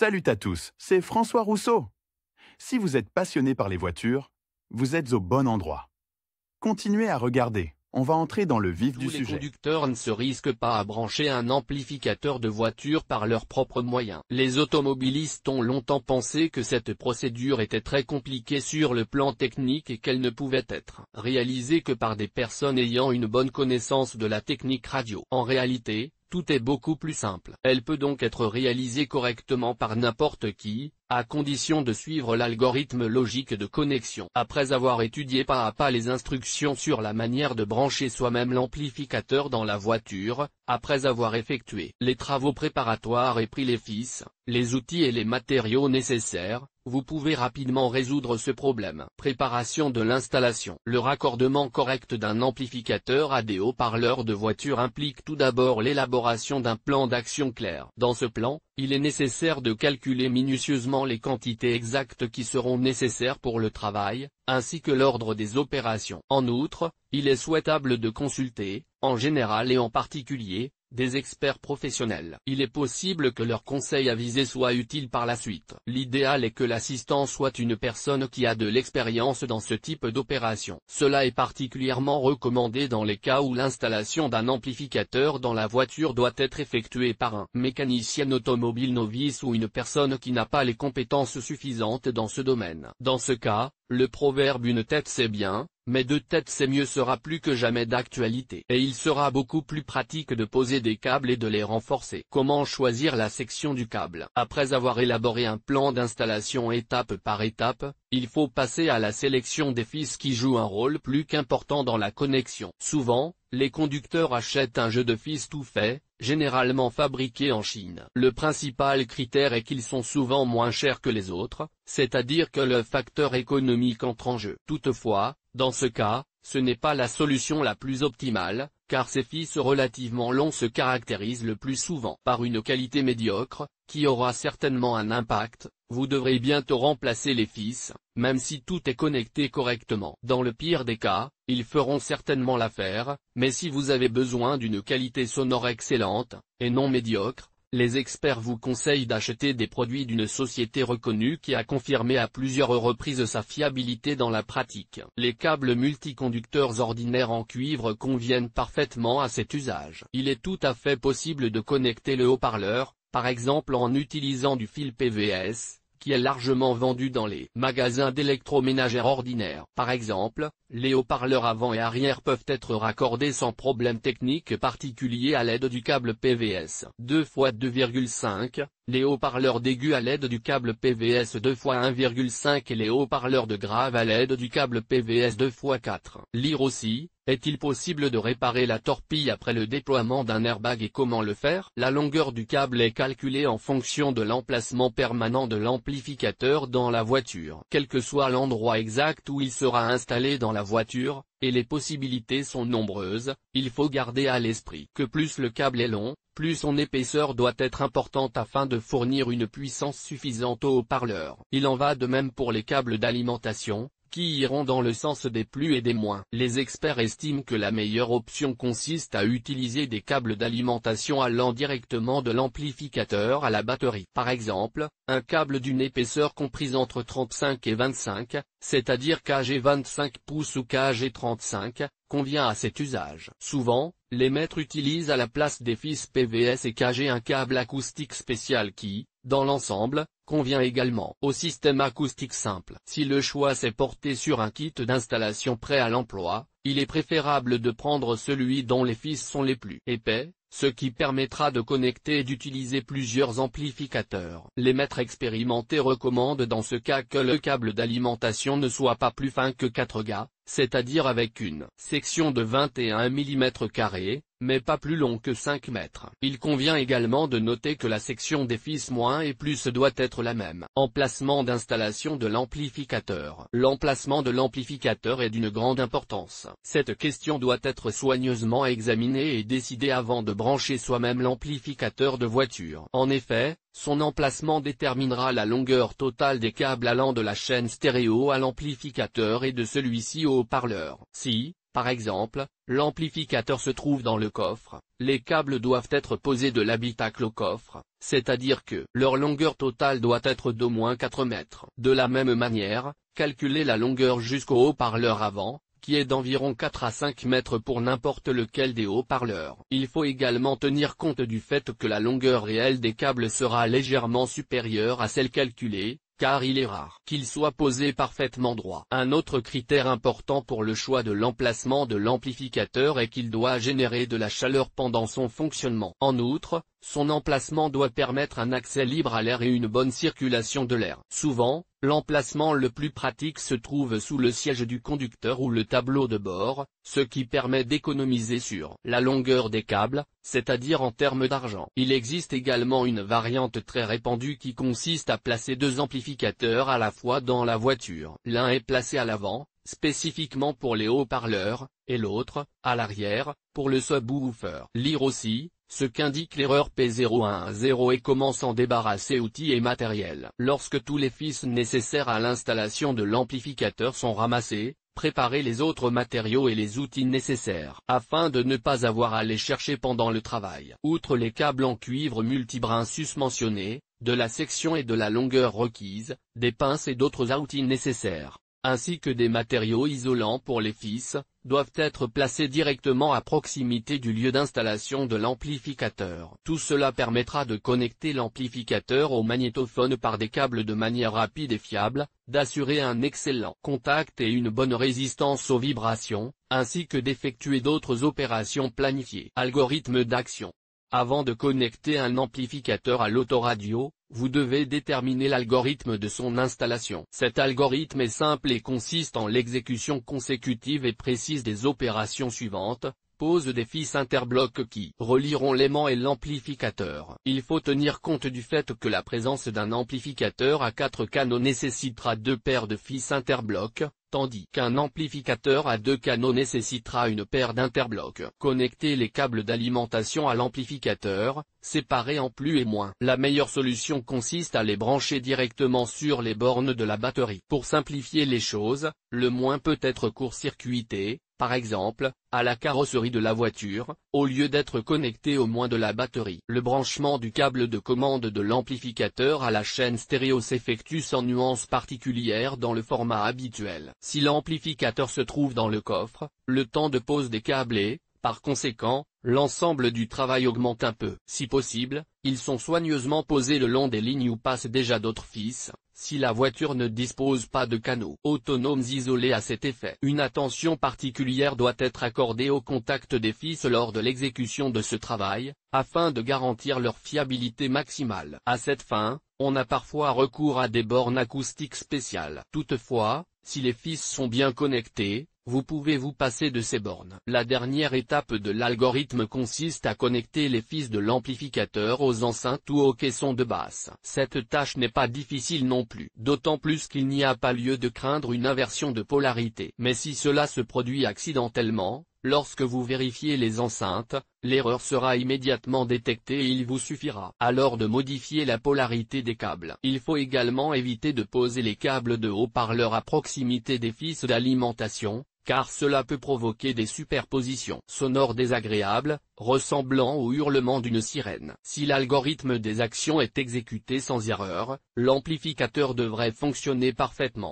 Salut à tous, c'est François Rousseau. Si vous êtes passionné par les voitures, vous êtes au bon endroit. Continuez à regarder, on va entrer dans le vif du Tous les sujet. conducteurs ne se risquent pas à brancher un amplificateur de voiture par leurs propres moyens. Les automobilistes ont longtemps pensé que cette procédure était très compliquée sur le plan technique et qu'elle ne pouvait être réalisée que par des personnes ayant une bonne connaissance de la technique radio. En réalité, tout est beaucoup plus simple. Elle peut donc être réalisée correctement par n'importe qui, à condition de suivre l'algorithme logique de connexion. Après avoir étudié pas à pas les instructions sur la manière de brancher soi-même l'amplificateur dans la voiture, après avoir effectué les travaux préparatoires et pris les fils, les outils et les matériaux nécessaires, vous pouvez rapidement résoudre ce problème. Préparation de l'installation. Le raccordement correct d'un amplificateur à des haut-parleurs de voiture implique tout d'abord l'élaboration d'un plan d'action clair. Dans ce plan, il est nécessaire de calculer minutieusement les quantités exactes qui seront nécessaires pour le travail, ainsi que l'ordre des opérations. En outre, il est souhaitable de consulter, en général et en particulier, des experts professionnels. Il est possible que leurs conseils avisés soient utiles par la suite. L'idéal est que l'assistant soit une personne qui a de l'expérience dans ce type d'opération. Cela est particulièrement recommandé dans les cas où l'installation d'un amplificateur dans la voiture doit être effectuée par un mécanicien automobile novice ou une personne qui n'a pas les compétences suffisantes dans ce domaine. Dans ce cas, le proverbe "une tête c'est bien, mais deux têtes c'est mieux" sera plus que jamais d'actualité. Et il sera beaucoup plus pratique de poser des câbles et de les renforcer. Comment choisir la section du câble? Après avoir élaboré un plan d'installation étape par étape, il faut passer à la sélection des fils qui jouent un rôle plus qu'important dans la connexion. Souvent, les conducteurs achètent un jeu de fils tout fait, généralement fabriqué en Chine. Le principal critère est qu'ils sont souvent moins chers que les autres, c'est-à-dire que le facteur économique entre en jeu. Toutefois, dans ce cas, ce n'est pas la solution la plus optimale, car ces fils relativement longs se caractérisent le plus souvent par une qualité médiocre, qui aura certainement un impact. Vous devrez bientôt remplacer les fils, même si tout est connecté correctement. Dans le pire des cas, ils feront certainement l'affaire, mais si vous avez besoin d'une qualité sonore excellente, et non médiocre, les experts vous conseillent d'acheter des produits d'une société reconnue qui a confirmé à plusieurs reprises sa fiabilité dans la pratique. Les câbles multiconducteurs ordinaires en cuivre conviennent parfaitement à cet usage. Il est tout à fait possible de connecter le haut-parleur, par exemple en utilisant du fil PVS, qui est largement vendu dans les magasins d'électroménager ordinaires. Par exemple, les haut-parleurs avant et arrière peuvent être raccordés sans problème technique particulier à l'aide du câble PVS 2x2,5, les haut-parleurs d'aigu à l'aide du câble PVS 2x1,5 et les haut-parleurs de grave à l'aide du câble PVS 2x4. Lire aussi, est-il possible de réparer la torpille après le déploiement d'un airbag et comment le faire? La longueur du câble est calculée en fonction de l'emplacement permanent de l'amplificateur dans la voiture. Quel que soit l'endroit exact où il sera installé dans la voiture, et les possibilités sont nombreuses, il faut garder à l'esprit que plus le câble est long, plus son épaisseur doit être importante afin de fournir une puissance suffisante au haut-parleur. Il en va de même pour les câbles d'alimentation, qui iront dans le sens des plus et des moins. Les experts estiment que la meilleure option consiste à utiliser des câbles d'alimentation allant directement de l'amplificateur à la batterie. Par exemple, un câble d'une épaisseur comprise entre 35 et 25, c'est-à-dire KG 25 pouces ou KG 35, convient à cet usage. Souvent, les maîtres utilisent à la place des fils PVS et KG un câble acoustique spécial qui, dans l'ensemble, convient également au système acoustique simple. Si le choix s'est porté sur un kit d'installation prêt à l'emploi, il est préférable de prendre celui dont les fils sont les plus épais, ce qui permettra de connecter et d'utiliser plusieurs amplificateurs. Les maîtres expérimentés recommandent dans ce cas que le câble d'alimentation ne soit pas plus fin que 4 Ga, c'est-à-dire avec une section de 21 mm², mais pas plus long que 5 mètres. Il convient également de noter que la section des fils moins et plus doit être la même. Emplacement d'installation de l'amplificateur. L'emplacement de l'amplificateur est d'une grande importance. Cette question doit être soigneusement examinée et décidée avant de brancher soi-même l'amplificateur de voiture. En effet, son emplacement déterminera la longueur totale des câbles allant de la chaîne stéréo à l'amplificateur et de celui-ci au haut-parleur. Si, Par exemple, l'amplificateur se trouve dans le coffre, les câbles doivent être posés de l'habitacle au coffre, c'est-à-dire que leur longueur totale doit être d'au moins 4 mètres. De la même manière, calculez la longueur jusqu'au haut-parleur avant, qui est d'environ 4 à 5 mètres pour n'importe lequel des haut-parleurs. Il faut également tenir compte du fait que la longueur réelle des câbles sera légèrement supérieure à celle calculée, car il est rare qu'il soit posé parfaitement droit. Un autre critère important pour le choix de l'emplacement de l'amplificateur est qu'il doit générer de la chaleur pendant son fonctionnement. En outre, son emplacement doit permettre un accès libre à l'air et une bonne circulation de l'air. Souvent, l'emplacement le plus pratique se trouve sous le siège du conducteur ou le tableau de bord, ce qui permet d'économiser sur la longueur des câbles, c'est-à-dire en termes d'argent. Il existe également une variante très répandue qui consiste à placer 2 amplificateurs à la fois dans la voiture. L'un est placé à l'avant, spécifiquement pour les haut-parleurs, et l'autre, à l'arrière, pour le subwoofer. Lire aussi ce qu'indique l'erreur P010 et comment s'en débarrasser. Outils et matériel. Lorsque tous les fils nécessaires à l'installation de l'amplificateur sont ramassés, préparez les autres matériaux et les outils nécessaires, afin de ne pas avoir à les chercher pendant le travail. Outre les câbles en cuivre multibrin susmentionnés, de la section et de la longueur requise, des pinces et d'autres outils nécessaires, ainsi que des matériaux isolants pour les fils, doivent être placés directement à proximité du lieu d'installation de l'amplificateur. Tout cela permettra de connecter l'amplificateur au magnétophone par des câbles de manière rapide et fiable, d'assurer un excellent contact et une bonne résistance aux vibrations, ainsi que d'effectuer d'autres opérations planifiées. Algorithme d'action. Avant de connecter un amplificateur à l'autoradio, vous devez déterminer l'algorithme de son installation. Cet algorithme est simple et consiste en l'exécution consécutive et précise des opérations suivantes. Pose des fils interblocs qui relieront l'aimant et l'amplificateur. Il faut tenir compte du fait que la présence d'un amplificateur à 4 canaux nécessitera 2 paires de fils interblocs, tandis qu'un amplificateur à 2 canaux nécessitera une paire d'interblocs. Connecter les câbles d'alimentation à l'amplificateur, séparés en plus et moins. La meilleure solution consiste à les brancher directement sur les bornes de la batterie. Pour simplifier les choses, le moins peut être court-circuité, par exemple, à la carrosserie de la voiture, au lieu d'être connecté au moins de la batterie. Le branchement du câble de commande de l'amplificateur à la chaîne stéréo s'effectue sans nuance particulière dans le format habituel. Si l'amplificateur se trouve dans le coffre, le temps de pose des câbles est, par conséquent, l'ensemble du travail augmente un peu. Si possible, ils sont soigneusement posés le long des lignes où passent déjà d'autres fils, si la voiture ne dispose pas de canaux autonomes isolés à cet effet. Une attention particulière doit être accordée au contact des fils lors de l'exécution de ce travail, afin de garantir leur fiabilité maximale. À cette fin, on a parfois recours à des bornes acoustiques spéciales. Toutefois, si les fils sont bien connectés, vous pouvez vous passer de ces bornes. La dernière étape de l'algorithme consiste à connecter les fils de l'amplificateur aux enceintes ou aux caissons de basse. Cette tâche n'est pas difficile non plus, d'autant plus qu'il n'y a pas lieu de craindre une inversion de polarité. Mais si cela se produit accidentellement, lorsque vous vérifiez les enceintes, l'erreur sera immédiatement détectée et il vous suffira alors de modifier la polarité des câbles. Il faut également éviter de poser les câbles de haut-parleur à proximité des fils d'alimentation, car cela peut provoquer des superpositions sonores désagréables, ressemblant au hurlement d'une sirène. Si l'algorithme des actions est exécuté sans erreur, l'amplificateur devrait fonctionner parfaitement.